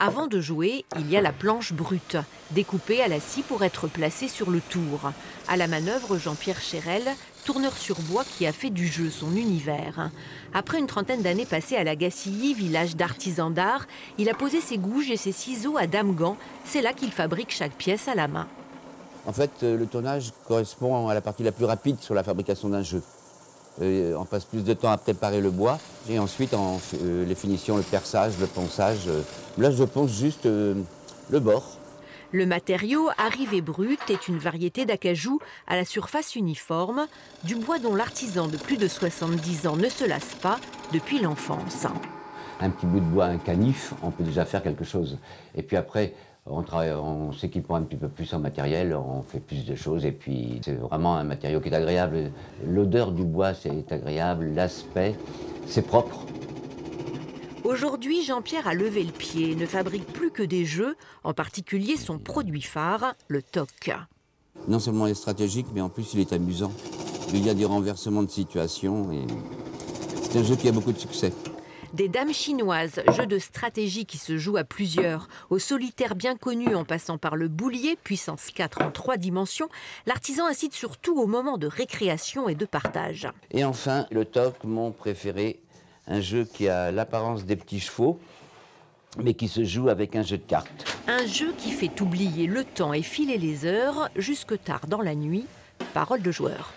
Avant de jouer, il y a la planche brute, découpée à la scie pour être placée sur le tour. À la manœuvre, Jean-Pierre Chérel, tourneur sur bois qui a fait du jeu son univers. Après une trentaine d'années passées à la Gacilly, village d'artisans d'art, il a posé ses gouges et ses ciseaux à Damgand. C'est là qu'il fabrique chaque pièce à la main. En fait, le tonnage correspond à la partie la plus rapide sur la fabrication d'un jeu. On passe plus de temps à préparer le bois et ensuite les finitions, le perçage, le ponçage. Là, je ponce juste le bord. Le matériau arrivé brut est une variété d'acajou à la surface uniforme, du bois dont l'artisan de plus de 70 ans ne se lasse pas depuis l'enfance. Un petit bout de bois, un canif, on peut déjà faire quelque chose. Et puis après, en s'équipant un petit peu plus en matériel, on fait plus de choses. Et puis c'est vraiment un matériau qui est agréable. L'odeur du bois, c'est agréable. L'aspect, c'est propre. Aujourd'hui, Jean-Pierre a levé le pied et ne fabrique plus que des jeux, en particulier son produit phare, le toc. Non seulement il est stratégique, mais en plus il est amusant. Il y a des renversements de situation et c'est un jeu qui a beaucoup de succès. Des dames chinoises, jeu de stratégie qui se joue à plusieurs, au solitaire bien connu en passant par le boulier, puissance 4 en 3 dimensions, l'artisan incite surtout au moment de récréation et de partage. Et enfin, le toc, mon préféré, un jeu qui a l'apparence des petits chevaux, mais qui se joue avec un jeu de cartes. Un jeu qui fait oublier le temps et filer les heures jusque tard dans la nuit. Parole de joueur.